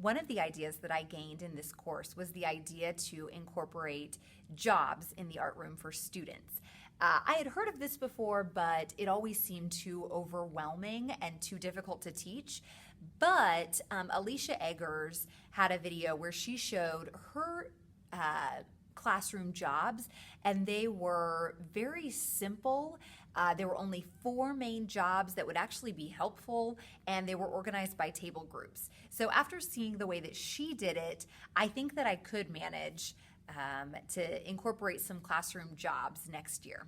One of the ideas that I gained in this course was the idea to incorporate jobs in the art room for students. I had heard of this before, but it always seemed too overwhelming and too difficult to teach. But Alicia Eggers had a video where she showed her classroom jobs, and they were very simple. There were only 4 main jobs that would actually be helpful, and they were organized by table groups. So after seeing the way that she did it, I think that I could manage to incorporate some classroom jobs next year.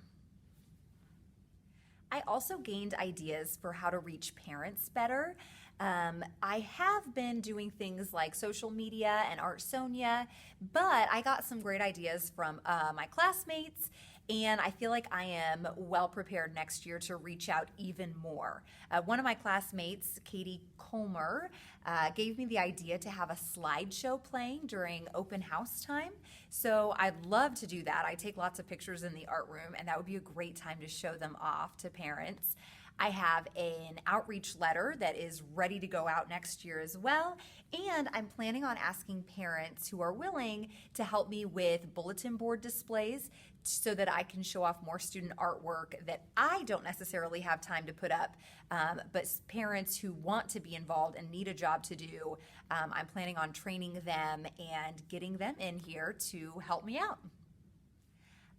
I also gained ideas for how to reach parents better. I have been doing things like social media and Art Sonia, but I got some great ideas from my classmates, and I feel like I am well prepared next year to reach out even more. One of my classmates, Katie Colmer, gave me the idea to have a slideshow playing during open house time. So I'd love to do that. I take lots of pictures in the art room, and that would be a great time to show them off to parents. I have an outreach letter that is ready to go out next year as well, and I'm planning on asking parents who are willing to help me with bulletin board displays so that I can show off more student artwork that I don't necessarily have time to put up, but parents who want to be involved and need a job to do, I'm planning on training them and getting them in here to help me out.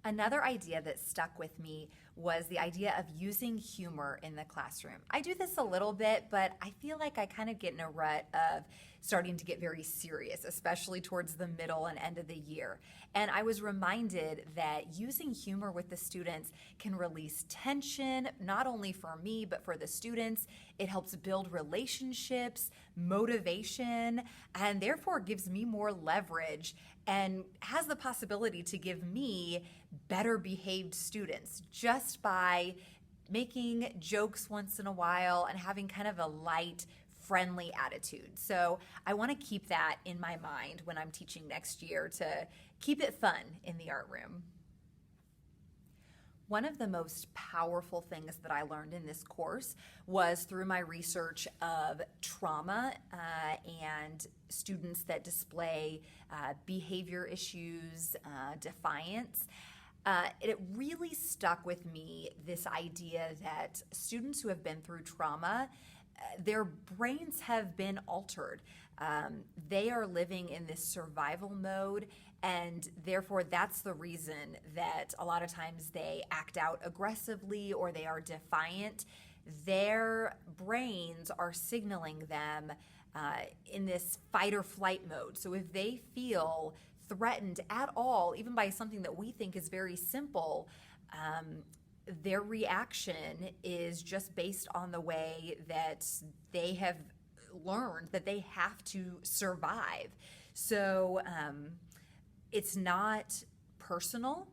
Another idea that stuck with me was the idea of using humor in the classroom. I do this a little bit, but I feel like I kind of get in a rut of starting to get very serious, especially towards the middle and end of the year. And I was reminded that using humor with the students can release tension, not only for me, but for the students. It helps build relationships, motivation, and therefore gives me more leverage and has the possibility to give me better behaved students just by making jokes once in a while and having kind of a light, friendly attitude. So I want to keep that in my mind when I'm teaching next year to keep it fun in the art room. One of the most powerful things that I learned in this course was through my research of trauma and students that display behavior issues, defiance. It really stuck with me, this idea that students who have been through trauma, their brains have been altered. They are living in this survival mode, and therefore that's the reason that a lot of times they act out aggressively or they are defiant. Their brains are signaling them in this fight or flight mode. So if they feel threatened at all, even by something that we think is very simple, their reaction is just based on the way that they have learned that they have to survive. So it's not personal.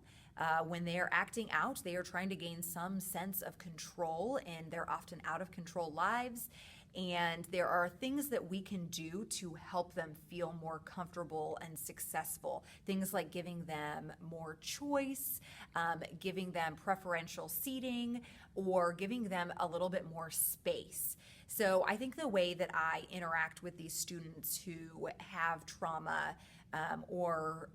When they are acting out, they are trying to gain some sense of control in their often out of control lives. And there are things that we can do to help them feel more comfortable and successful. Things like giving them more choice, giving them preferential seating, or giving them a little bit more space. So I think the way that I interact with these students who have trauma or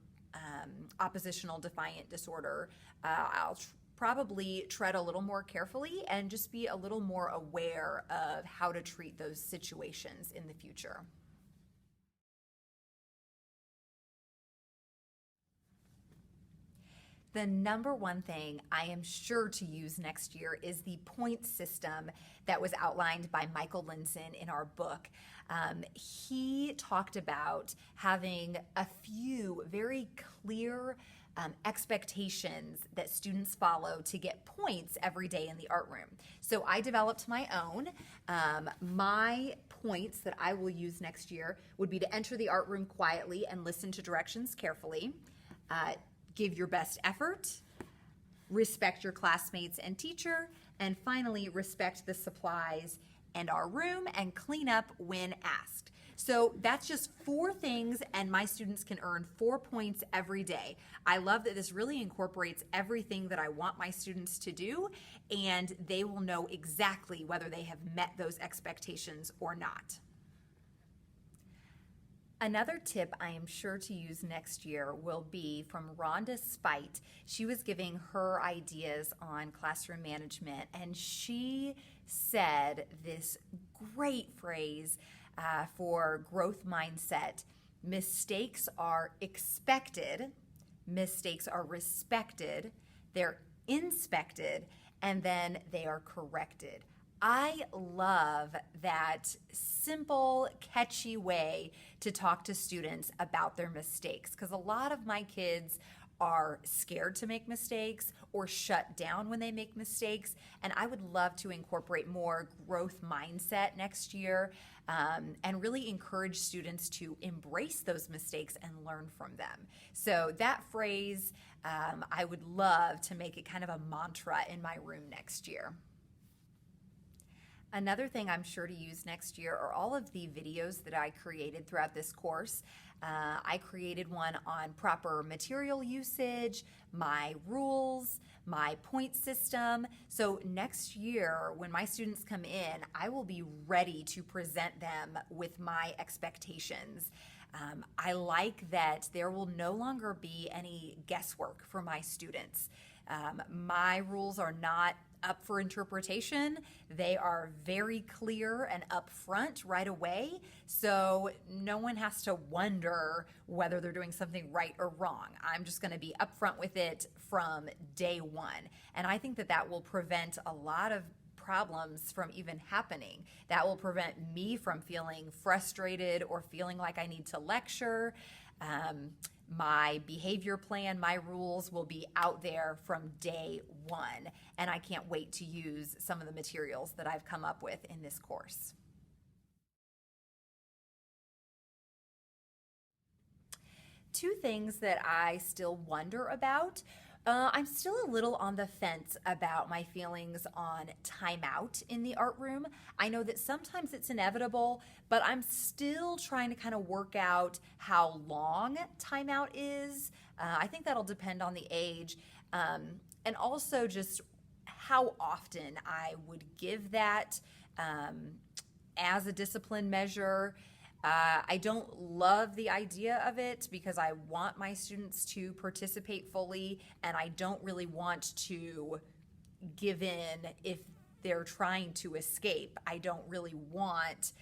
oppositional defiant disorder, I'll probably tread a little more carefully and just be a little more aware of how to treat those situations in the future. The number one thing I am sure to use next year is the point system that was outlined by Michael Lindzen in our book. He talked about having a few very clear expectations that students follow to get points every day in the art room. So I developed my own. My points that I will use next year would be to enter the art room quietly and listen to directions carefully, give your best effort, respect your classmates and teacher, and finally respect the supplies and our room and clean up when asked. So that's just 4 things, and my students can earn 4 points every day. I love that this really incorporates everything that I want my students to do, and they will know exactly whether they have met those expectations or not. Another tip I am sure to use next year will be from Rhonda Spite. She was giving her ideas on classroom management, and she said this great phrase for growth mindset: mistakes are expected, mistakes are respected, they're inspected, and then they are corrected. I love that simple, catchy way to talk to students about their mistakes, because a lot of my kids are scared to make mistakes or shut down when they make mistakes. And I would love to incorporate more growth mindset next year, and really encourage students to embrace those mistakes and learn from them. So that phrase, I would love to make it kind of a mantra in my room next year. Another thing I'm sure to use next year are all of the videos that I created throughout this course. I created one on proper material usage, my rules, my point system. So next year, when my students come in, I will be ready to present them with my expectations. I like that there will no longer be any guesswork for my students. My rules are not up for interpretation. They are very clear and upfront right away, so no one has to wonder whether they're doing something right or wrong. I'm just going to be upfront with it from day one, and I think that that will prevent a lot of problems from even happening. That will prevent me from feeling frustrated or feeling like I need to lecture. My behavior plan, my rules will be out there from day one, and I can't wait to use some of the materials that I've come up with in this course. Two things that I still wonder about. I'm still a little on the fence about my feelings on timeout in the art room. I know that sometimes it's inevitable, but I'm still trying to kind of work out how long timeout is. I think that'll depend on the age, and also just how often I would give that as a discipline measure. I don't love the idea of it because I want my students to participate fully, and I don't really want to give in if they're trying to escape. I don't really want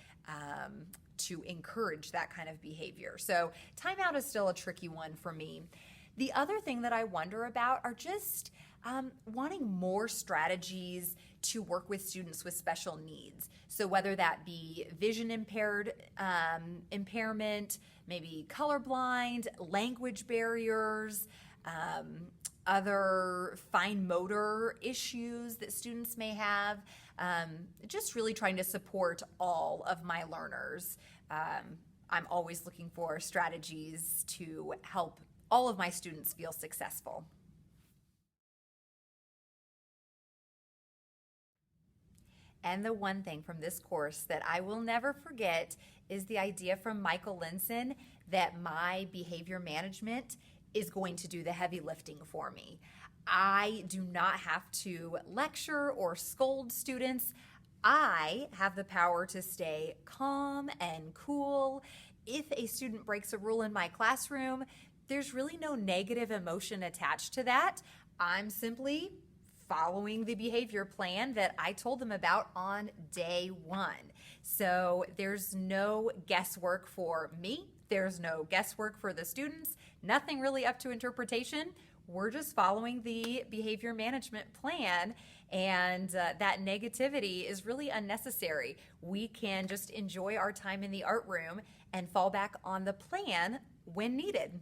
to encourage that kind of behavior. So timeout is still a tricky one for me. The other thing that I wonder about are just wanting more strategies to work with students with special needs. So whether that be vision impairment, maybe colorblind, language barriers, other fine motor issues that students may have, just really trying to support all of my learners. I'm always looking for strategies to help all of my students feel successful. And the one thing from this course that I will never forget is the idea from Michael Linson that my behavior management is going to do the heavy lifting for me. I do not have to lecture or scold students. I have the power to stay calm and cool. If a student breaks a rule in my classroom, there's really no negative emotion attached to that. I'm simply following the behavior plan that I told them about on day one. So there's no guesswork for me. There's no guesswork for the students. Nothing really up to interpretation. We're just following the behavior management plan, and that negativity is really unnecessary. We can just enjoy our time in the art room and fall back on the plan when needed.